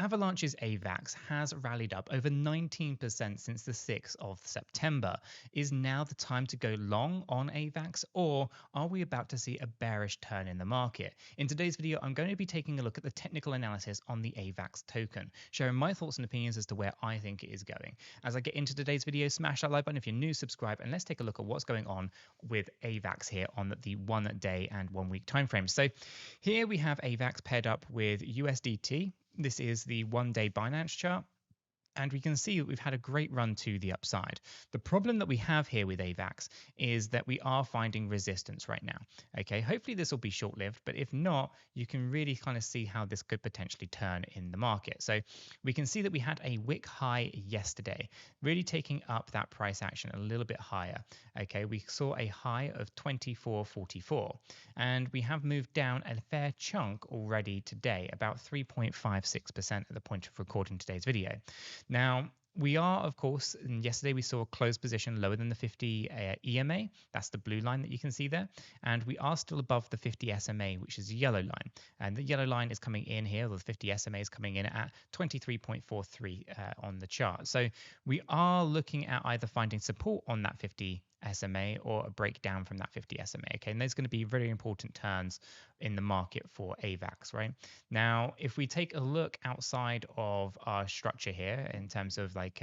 Avalanche's AVAX has rallied up over 19% since the 6th of September. Is now the time to go long on AVAX, or are we about to see a bearish turn in the market? In today's video, I'm going to be taking a look at the technical analysis on the AVAX token, sharing my thoughts and opinions as to where I think it is going. As I get into today's video, smash that like button if you're new, subscribe, and let's take a look at what's going on with AVAX here on the 1 day and 1 week time frame. So here we have AVAX paired up with USDT. This is the 1 day Binance chart. And we can see that we've had a great run to the upside. The problem that we have here with AVAX is that we are finding resistance right now. Okay, hopefully this will be short-lived, but if not, you can really kind of see how this could potentially turn in the market. So we can see that we had a wick high yesterday, really taking up that price action a little bit higher. Okay, we saw a high of 24.44, and we have moved down a fair chunk already today, about 3.56% at the point of recording today's video. Now, we are, of course, yesterday we saw a closed position lower than the 50 EMA. That's the blue line that you can see there. And we are still above the 50 SMA, which is the yellow line. And the yellow line is coming in here, or the 50 SMA is coming in at 23.43 on the chart. So we are looking at either finding support on that 50 SMA or a breakdown from that 50 SMA. Okay, and there's going to be very important turns in the market for AVAX, right? Now, if we take a look outside of our structure here in terms of like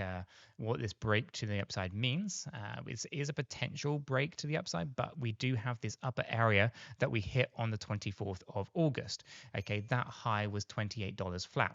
what this break to the upside means, it is a potential break to the upside, but we do have this upper area that we hit on the 24th of August. Okay, that high was $28 flat.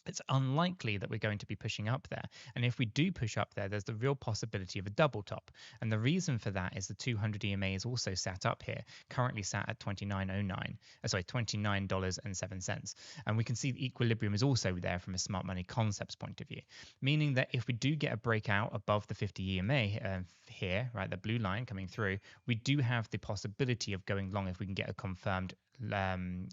It's unlikely that we're going to be pushing up there. And if we do push up there, there's the real possibility of a double top. And the reason for that is the 200 EMA is also sat up here, currently sat at $29.07. And we can see the equilibrium is also there from a smart money concepts point of view, meaning that if we do get a breakout above the 50 EMA here, right, the blue line coming through, we do have the possibility of going long if we can get a confirmed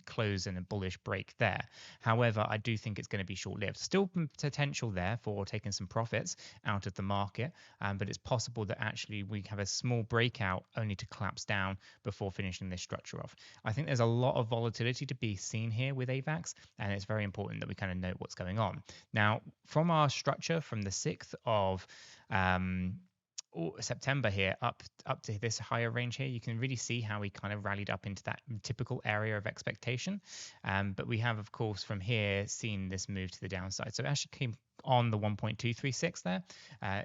close and a bullish break there. However, I do think it's going to be short-lived. Still potential there for taking some profits out of the market, but it's possible that actually we have a small breakout only to collapse down before finishing this structure off. I think there's a lot of volatility to be seen here with AVAX, and it's very important that we kind of know what's going on. Now, from our structure from the 6th of September here up to this higher range here, you can really see how we kind of rallied up into that typical area of expectation. But we have, of course, from here seen this move to the downside. So it actually came on the 1.236 there,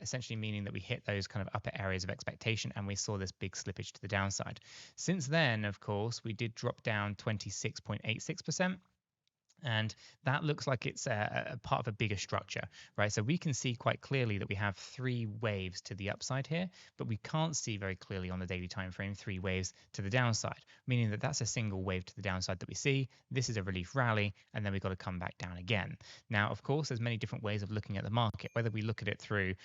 essentially meaning that we hit those kind of upper areas of expectation and we saw this big slippage to the downside. Since then, of course, we did drop down 26.86%. And that looks like it's a part of a bigger structure, right? So we can see quite clearly that we have 3 waves to the upside here, but we can't see very clearly on the daily time frame 3 waves to the downside, meaning that that's a single wave to the downside that we see. This is a relief rally, and then we've got to come back down again. Now, of course, there's many different ways of looking at the market, whether we look at it through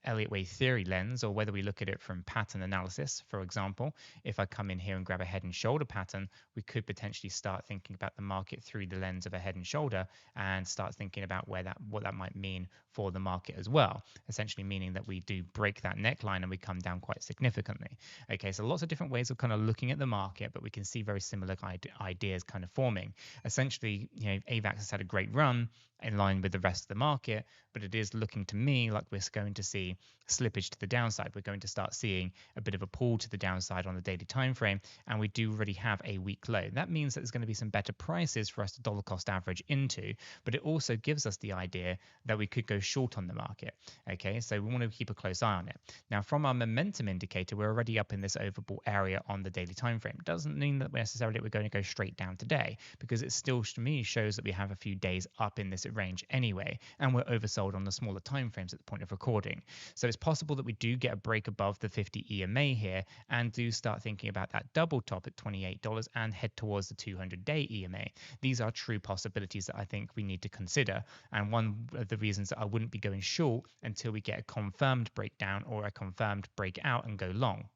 Elliott wave theory lens or whether we look at it from pattern analysis. For example, if I come in here and grab a head and shoulder pattern, we could potentially start thinking about the market through the lens of a head and shoulder and start thinking about what that might mean for the market as well, essentially meaning that we do break that neckline and we come down quite significantly. Okay, so lots of different ways of kind of looking at the market, but we can see very similar ideas kind of forming. Essentially, you know, AVAX has had a great run in line with the rest of the market, but it is looking to me like we're going to see slippage to the downside. We're going to start seeing a bit of a pull to the downside on the daily time frame, and we do already have a weak low. That means that there's going to be some better prices for us to dollar cost average into, but it also gives us the idea that we could go short on the market. Okay, so we want to keep a close eye on it. Now, from our momentum indicator, we're already up in this overbought area on the daily time frame. Doesn't mean that necessarily we're going to go straight down today, because it still to me shows that we have a few days up in this range anyway, and we're oversold on the smaller time frames at the point of recording. So it's possible that we do get a break above the 50 EMA here and do start thinking about that double top at $28 and head towards the 200-day EMA. These are true possibilities that I think we need to consider, and one of the reasons that I wouldn't be going short until we get a confirmed breakdown or a confirmed breakout and go long.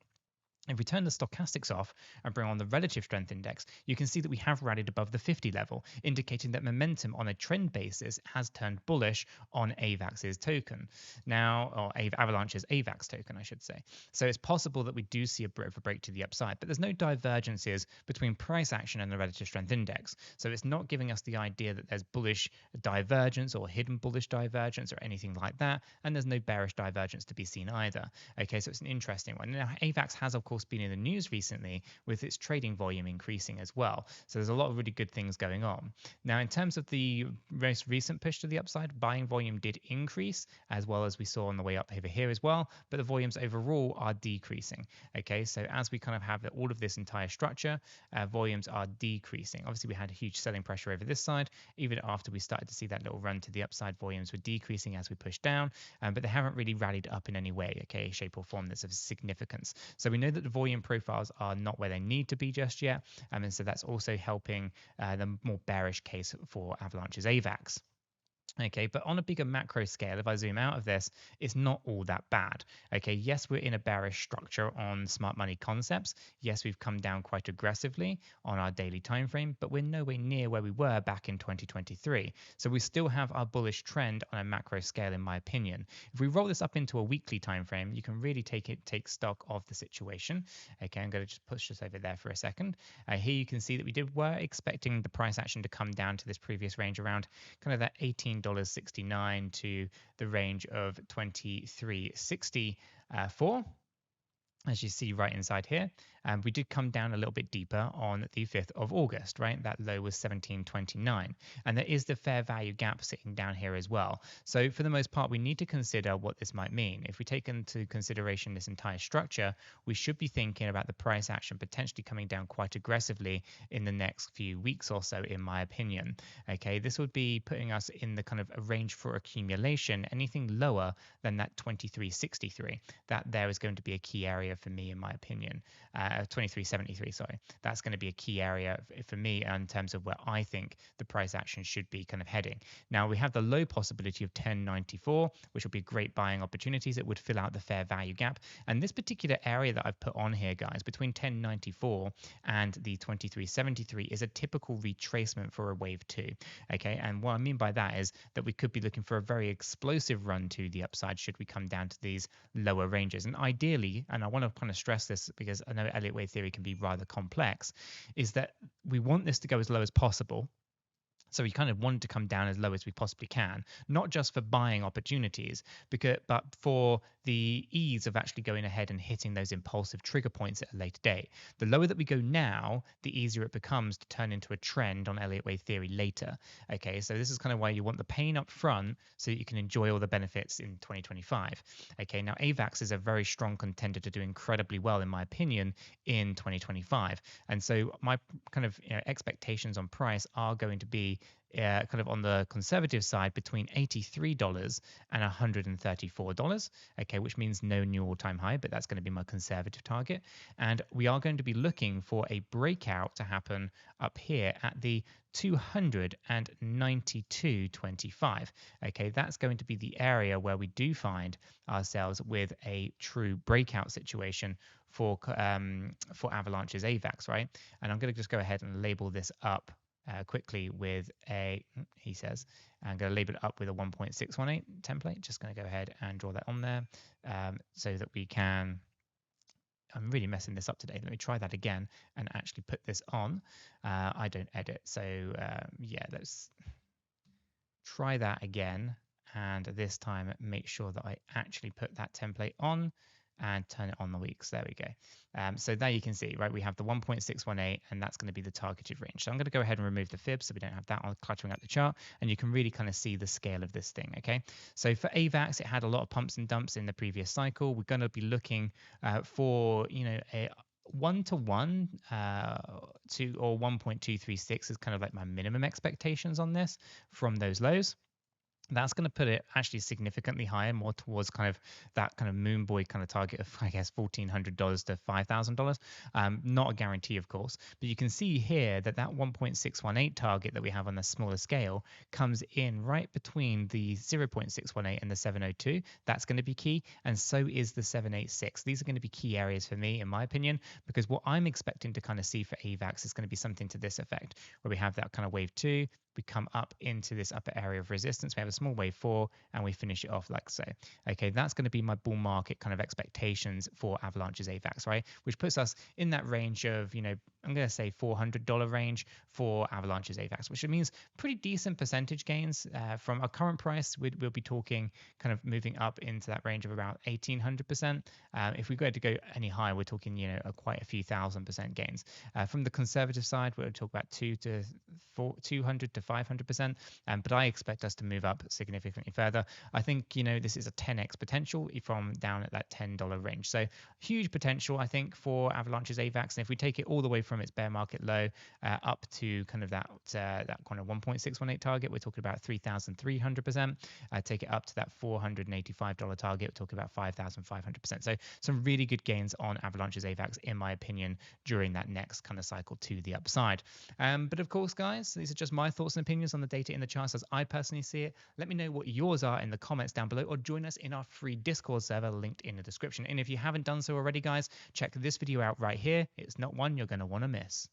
If we turn the stochastics off and bring on the relative strength index, you can see that we have rallied above the 50 level, indicating that momentum on a trend basis has turned bullish on AVAX's token. Now, or Avalanche's AVAX token, I should say. So it's possible that we do see a bit of a break to the upside, but there's no divergences between price action and the relative strength index. So it's not giving us the idea that there's bullish divergence or hidden bullish divergence or anything like that. And there's no bearish divergence to be seen either. Okay, so it's an interesting one. Now, AVAX has, of course, been in the news recently with its trading volume increasing as well. So there's a lot of really good things going on. Now, in terms of the most recent push to the upside, buying volume did increase, as well as we saw on the way up over here as well, but the volumes overall are decreasing. Okay, so as we kind of have all of this entire structure, volumes are decreasing. Obviously, we had a huge selling pressure over this side. Even after we started to see that little run to the upside, volumes were decreasing as we pushed down, but they haven't really rallied up in any way, okay, shape or form that's of significance. So we know that the volume profiles are not where they need to be just yet, and so that's also helping the more bearish case for Avalanche's AVAX. Okay, but on a bigger macro scale, if I zoom out of this, it's not all that bad. Okay, yes, we're in a bearish structure on smart money concepts. Yes, we've come down quite aggressively on our daily time frame, but we're nowhere near where we were back in 2023. So we still have our bullish trend on a macro scale, in my opinion. If we roll this up into a weekly time frame, you can really take stock of the situation. Okay, I'm going to just push this over there for a second. Here you can see that we were expecting the price action to come down to this previous range around kind of that $18.69 to the range of $23.64. As you see right inside here, we did come down a little bit deeper on the 5th of August, right? That low was 17.29. And there is the fair value gap sitting down here as well. So for the most part, we need to consider what this might mean. If we take into consideration this entire structure, we should be thinking about the price action potentially coming down quite aggressively in the next few weeks or so, in my opinion. Okay, this would be putting us in the kind of a range for accumulation, anything lower than that 23.63. That there is going to be a key area for me, in my opinion. 23.73, sorry. That's going to be a key area for me in terms of where I think the price action should be kind of heading. Now, we have the low possibility of 10.94, which will be great buying opportunities. It would fill out the fair value gap. And this particular area that I've put on here, guys, between 10.94 and the 23.73 is a typical retracement for a wave 2. Okay, and what I mean by that is that we could be looking for a very explosive run to the upside should we come down to these lower ranges. And ideally, and I want to kind of stress this because I know Elliott wave theory can be rather complex, is that we want this to go as low as possible. So we kind of want to come down as low as we possibly can, not just for buying opportunities, but for the ease of actually going ahead and hitting those impulsive trigger points at a later date. The lower that we go now, the easier it becomes to turn into a trend on Elliott wave theory later. Okay, so this is kind of why you want the pain up front so that you can enjoy all the benefits in 2025. Okay, now AVAX is a very strong contender to do incredibly well, in my opinion, in 2025. And so my kind of expectations on price are going to be kind of on the conservative side between $83 and $134, okay, which means no new all-time high, but that's going to be my conservative target. And we are going to be looking for a breakout to happen up here at the 292.25. Okay, that's going to be the area where we do find ourselves with a true breakout situation for Avalanche's AVAX, right? And I'm going to just go ahead and label this up quickly with he says, I'm going to label it up with a 1.618 template. Just going to go ahead and draw that on there so that we can, I'm really messing this up today. Let me try that again and actually put this on. I don't edit. So yeah, let's try that again. And this time make sure that I actually put that template on and turn it on the weeks. There we go. So there you can see, right, we have the 1.618 and that's going to be the targeted range. So I'm going to go ahead and remove the fib so we don't have that on cluttering up the chart, and you can really kind of see the scale of this thing, okay? So for AVAX, it had a lot of pumps and dumps in the previous cycle. We're going to be looking for, a 1-to-1 to or 1.236 is kind of like my minimum expectations on this from those lows. that's going to put it actually significantly higher, more towards kind of that kind of moon boy kind of target of, I guess, $1,400 to $5,000. Not a guarantee, of course, but you can see here that that 1.618 target that we have on the smaller scale comes in right between the 0.618 and the 702. That's going to be key, and so is the 786. These are going to be key areas for me, in my opinion, because what I'm expecting to kind of see for AVAX is going to be something to this effect, where we have that kind of wave 2, we come up into this upper area of resistance, we have a small wave 4, and we finish it off like so. Okay, that's going to be my bull market kind of expectations for Avalanche's AVAX, right? Which puts us in that range of, I'm going to say $400 range for Avalanche's AVAX, which means pretty decent percentage gains from our current price. We'll be talking kind of moving up into that range of about 1,800%. If we go to go any higher, we're talking, quite a few 1,000% gains. From the conservative side, we'll talk about 200 to 500%, but I expect us to move up significantly further. I think, this is a 10x potential from down at that $10 range. So huge potential, I think, for Avalanche's AVAX. And if we take it all the way from its bear market low up to kind of that kind of 1.618 target, we're talking about 3,300%. Take it up to that $485 target, we're talking about 5,500%. So some really good gains on Avalanche's AVAX, in my opinion, during that next kind of cycle to the upside. But of course, guys, these are just my thoughts and opinions on the data in the charts as I personally see it. Let me know what yours are in the comments down below, or join us in our free Discord server linked in the description. And if you haven't done so already, guys, check this video out right here. It's not one you're going to want to miss.